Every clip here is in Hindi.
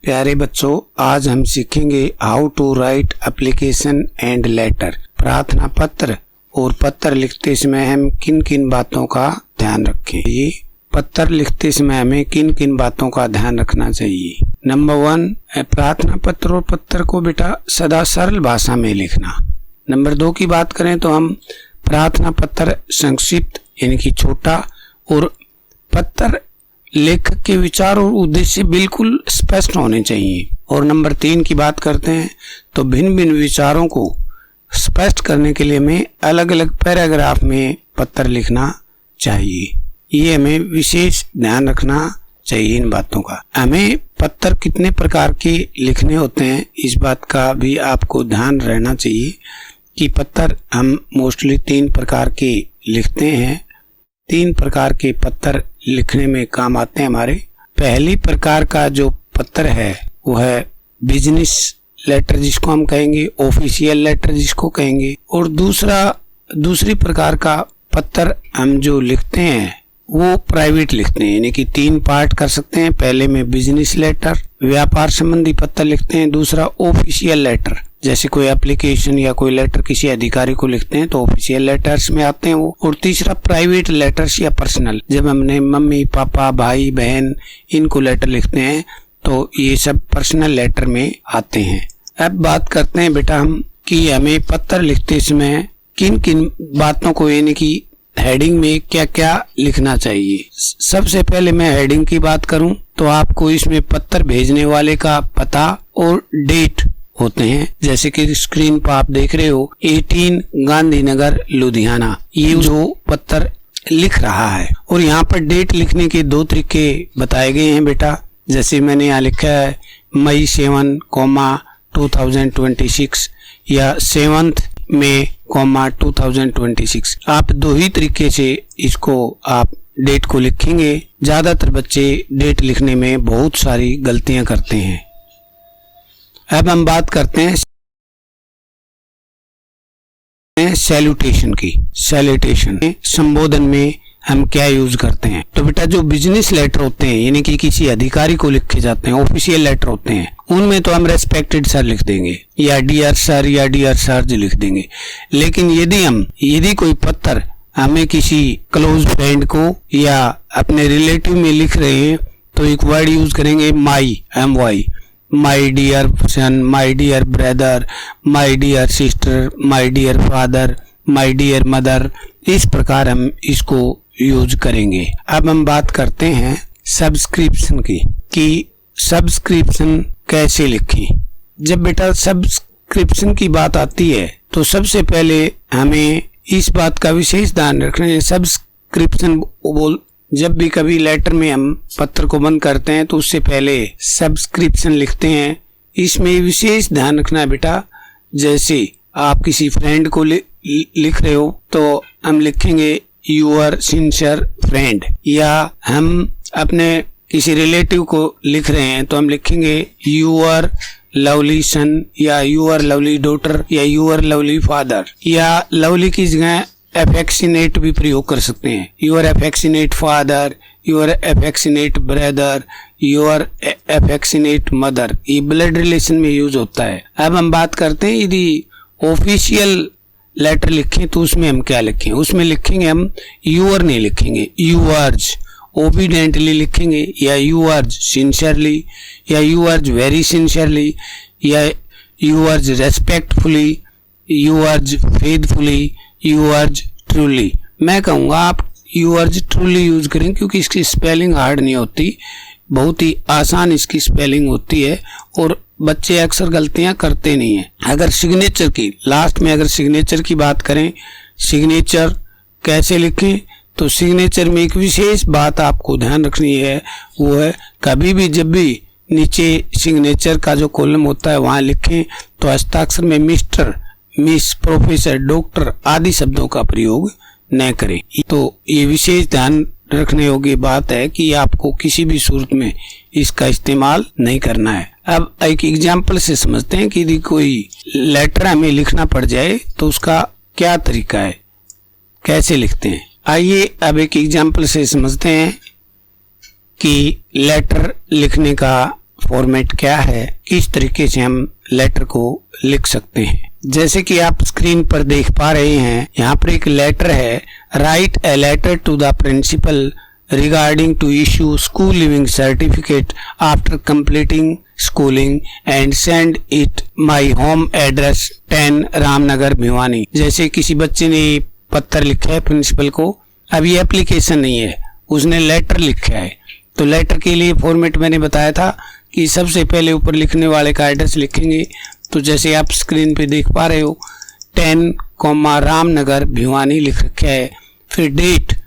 प्यारे बच्चों, आज हम सीखेंगे how to write application and letter. प्रार्थना पत्र और पत्र लिखते समय हम किन किन बातों का ध्यान रखें। ये पत्र लिखते समय हमें किन किन बातों का ध्यान रखना चाहिए। नंबर 1, प्रार्थना पत्र और पत्र को बेटा सदा सरल भाषा में लिखना। नंबर 2 की बात करें तो हम प्रार्थना पत्र संक्षिप्त यानी कि छोटा और पत्र लेखक के विचार और उद्देश्य बिल्कुल स्पष्ट होने चाहिए। और नंबर 3 की बात करते हैं तो भिन्न भिन्न विचारों को स्पष्ट करने के लिए हमें अलग अलग पैराग्राफ में पत्र लिखना चाहिए। ये हमें विशेष ध्यान रखना चाहिए इन बातों का। हमें पत्र कितने प्रकार के लिखने होते हैं इस बात का भी आपको ध्यान रहना चाहिए कि पत्र हम मोस्टली 3 प्रकार के लिखते हैं। 3 प्रकार के पत्र लिखने में काम आते हैं हमारे। पहली प्रकार का जो पत्र है वो है बिजनेस लेटर जिसको हम कहेंगे, ऑफिशियल लेटर जिसको कहेंगे। और दूसरी प्रकार का पत्र हम जो लिखते हैं वो प्राइवेट लिखते हैं, यानी कि 3 पार्ट कर सकते हैं। पहले में बिजनेस लेटर, व्यापार संबंधी पत्र लिखते हैं। दूसरा ऑफिशियल लेटर, जैसे कोई एप्लीकेशन या कोई लेटर किसी अधिकारी को लिखते हैं तो ऑफिशियल लेटर्स में आते हैं वो। और तीसरा प्राइवेट लेटर्स या पर्सनल, जब हमने मम्मी पापा भाई बहन इनको लेटर लिखते हैं तो ये सब पर्सनल लेटर में आते हैं। अब बात करते हैं बेटा हम कि हमें पत्र लिखते समय किन किन बातों को, यानी कि हेडिंग में क्या क्या लिखना चाहिए। सबसे पहले मैं हेडिंग की बात करूं तो आपको इसमें पत्र भेजने वाले का पता और डेट होते हैं। जैसे कि स्क्रीन पर आप देख रहे हो 18 गांधीनगर लुधियाना, ये जो पत्र लिख रहा है। और यहाँ पर डेट लिखने के 2 तरीके बताए गए हैं बेटा। जैसे मैंने यहाँ लिखा है मई 7, 2026 या 7 मई, 2026। आप 2 ही तरीके से इसको आप डेट को लिखेंगे। ज्यादातर बच्चे डेट लिखने में बहुत सारी गलतियां करते हैं। अब हम बात करते हैं सैल्यूटेशन की। सैल्यूटेशन संबोधन में हम क्या यूज करते हैं। तो बेटा जो बिजनेस लेटर होते हैं यानी कि किसी अधिकारी को लिखे जाते हैं, ऑफिशियल लेटर होते हैं, उनमें तो हम रेस्पेक्टेड सर लिख देंगे या डियर सर या डियर सर जी लिख देंगे। लेकिन यदि कोई पत्र हमें किसी क्लोज फ्रेंड को या अपने रिलेटिव में लिख रहे हैं तो एक वर्ड यूज करेंगे my, MY, my dear son, my dear brother, my dear sister, my dear father, my dear mother. इस प्रकार हम इसको यूज करेंगे। अब हम बात करते हैं सब्सक्रिप्शन की कि सब्सक्रिप्शन कैसे लिखें। जब बेटा सब्सक्रिप्शन की बात आती है तो सबसे पहले हमें इस बात का विशेष ध्यान रखना है। सब्सक्रिप्शन जब भी कभी लेटर में हम पत्र को बंद करते हैं तो उससे पहले सब्सक्रिप्शन लिखते हैं। इसमें विशेष ध्यान रखना है बेटा। जैसे आप किसी फ्रेंड को लिख रहे हो तो हम लिखेंगे यूअर सिंसियर फ्रेंड, या हम अपने किसी रिलेटिव को लिख रहे हैं तो हम लिखेंगे यूअर लवली सन या यूअर लवली डॉटर या यूअर लवली फादर, या लवली की जगह एफेक्सिनेट भी प्रयोग कर सकते हैं। Your affectionate father, your affectionate brother, your affectionate mother, ये ब्लड रिलेशन में यूज होता है। अब हम बात करते हैं यदि ऑफिशियल लेटर लिखें तो उसमें हम क्या लिखें। उसमें लिखेंगे हम यूअर नहीं लिखेंगे, यूअर्ज ओबीडेंटली लिखेंगे, या यूअर्ज सिंसियरली, या यूअर्ज वेरी सिंसियरली, या यूअर्ज रेस्पेक्टफुली, यूअर्ज फेथफुली, यूअर्ज ट्रूली। मैं कहूँगा आप यूअर्ज ट्रूली यूज करें क्योंकि इसकी स्पेलिंग हार्ड नहीं होती, बहुत ही आसान इसकी स्पेलिंग होती है और बच्चे अक्सर गलतियां करते नहीं हैं। अगर सिग्नेचर की लास्ट में अगर सिग्नेचर की बात करें, सिग्नेचर कैसे लिखें तो सिग्नेचर में एक विशेष बात आपको ध्यान रखनी है, वो है कभी भी जब भी नीचे सिग्नेचर का जो कॉलम होता है वहां लिखें तो हस्ताक्षर में मिस्टर, मिस, प्रोफेसर, डॉक्टर आदि शब्दों का प्रयोग न करें। तो ये विशेष ध्यान रखने योग्य बात है कि आपको किसी भी सूरत में इसका इस्तेमाल नहीं करना है। अब एक एग्जाम्पल से समझते हैं कि यदि कोई लेटर हमें लिखना पड़ जाए तो उसका क्या तरीका है, कैसे लिखते हैं। आइए अब एक एग्जाम्पल से समझते हैं कि लेटर लिखने का फॉर्मेट क्या है, किस तरीके से हम लेटर को लिख सकते हैं। जैसे कि आप स्क्रीन पर देख पा रहे हैं, यहाँ पर एक लेटर है, write a letter to the principal regarding to issue school leaving certificate after completing schooling and send it my home address 10 Ramnagar Bhiwani. जैसे किसी बच्चे ने पत्र लिखा है प्रिंसिपल को, अब ये एप्लीकेशन नहीं है, उसने लेटर लिखा है, तो लेटर के लिए फॉर्मेट मैंने बताया था कि सबसे पहले ऊपर लिखने वाले का एड्रेस लिखेंगे। तो जैसे आप स्क्रीन पे देख पा रहे हो 10 रामनगर भिवानी लिख रखा है। फिर डेट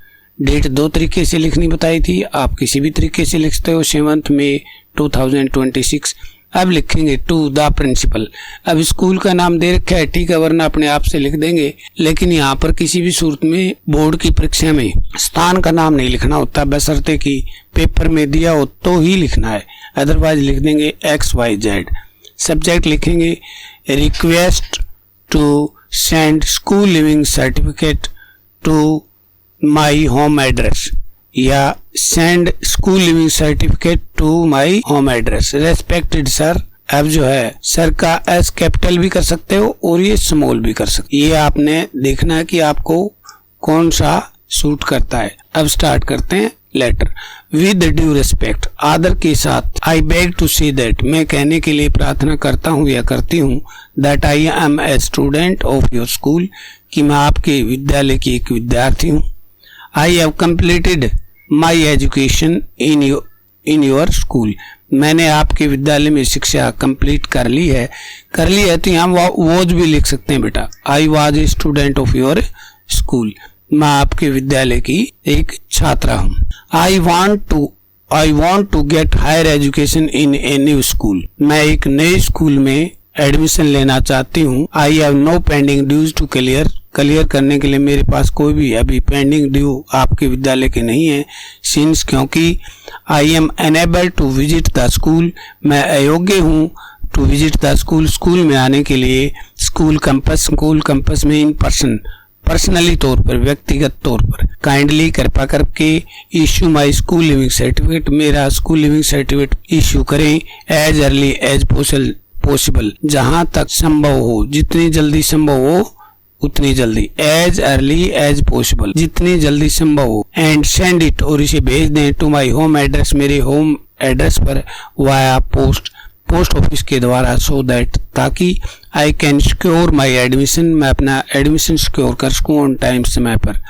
दो तरीके से लिखनी बताई थी, आप किसी भी तरीके से लिख सकते हो, 7 मई 2026। अब लिखेंगे टू द प्रिंसिपल। अब स्कूल का नाम दे रखा है, ठीक है, वरना अपने आप से लिख देंगे, लेकिन यहाँ पर किसी भी सूरत में बोर्ड की परीक्षा में स्थान का नाम नहीं लिखना होता, बशर्ते कि पेपर में दिया हो तो ही लिखना है, अदरवाइज लिख देंगे XYZ। सब्जेक्ट लिखेंगे request to send school leaving certificate to my home address या send school leaving certificate to my home address. Respected sir, अब जो है सर का एस कैपिटल भी कर सकते हो और ये स्मॉल भी कर सकते हो, ये आपने देखना है कि आपको कौन सा सूट करता है। अब स्टार्ट करते हैं लेटर। विद ड्यू रिस्पेक्ट, आदर के साथ, I beg to see that, मैं कहने के लिए प्रार्थना करता हूँ या करती हूँ, that I am a student of your school, कि मैं आपके विद्यालय की एक विद्यार्थी हूँ। I have completed my education in your school, मैंने आपके विद्यालय में शिक्षा कंप्लीट कर ली है तो यहाँ वॉज भी लिख सकते हैं बेटा। I was a student of your school, मैं आपके विद्यालय की एक छात्रा हूँ। I want to get higher education in a new school, मैं एक नए स्कूल में एडमिशन लेना चाहती हूँ। I have no pending dues to clear करने के लिए मेरे पास कोई भी अभी पेंडिंग ड्यू आपके विद्यालय के नहीं है। सिंस, क्योंकि I am unable to visit the school, मैं अयोग्य हूँ to visit the school, school में आने के लिए। स्कूल कैंपस में इन पर्सनली तौर पर, व्यक्तिगत तौर पर। काइंडली, कृपा करके, issue my school leaving certificate, मेरा स्कूल लिविंग सर्टिफिकेट इशू करें। एज अर्ली एज पॉसिबल, जहां तक संभव हो, जितनी जल्दी संभव हो उतनी जल्दी। एज अर्ली एज पॉसिबल, जितनी जल्दी संभव हो। एंड सेंड इट, और इसे भेज दें, टू माई होम एड्रेस, मेरे होम एड्रेस पर, वाया पोस्ट ऑफिस के द्वारा, सो दैट, ताकि I can secure my admission, मैं अपना एडमिशन सिक्योर कर सकूं ऑन टाइम, समय पर।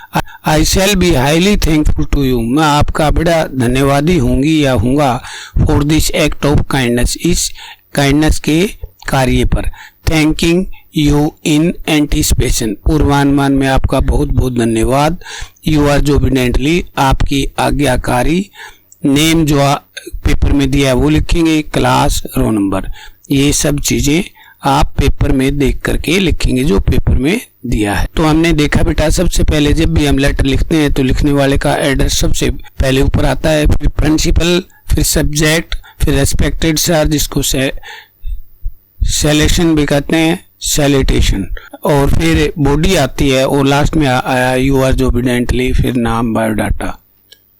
I shall be highly thankful to you, मैं आपका बड़ा धन्यवादी होंगी या हूँगा, for this act of kindness, इस काइंडनेस के कार्य पर। थैंकिंग यू इन एंटीसिपेशन, पूर्वानुमान में आपका बहुत बहुत धन्यवाद। यू आर जोबिडेंटली, आपकी आज्ञाकारी। नेम जो पेपर में दिया है वो लिखेंगे, क्लास, रोल नंबर, ये सब चीजें आप पेपर में देख करके लिखेंगे जो पेपर में दिया है। तो हमने देखा बेटा, सबसे पहले जब भी हम लेटर लिखते हैं तो लिखने वाले का एड्रेस सबसे पहले ऊपर आता है, फिर प्रिंसिपल, फिर सब्जेक्ट, फिर रेस्पेक्टेड सर, जिसको सैल्यूशन भी कहते हैं, सैल्यूटेशन, और फिर बॉडी आती है और लास्ट में आया यू आर जोबिडेंटली, फिर नाम, बायोडाटा।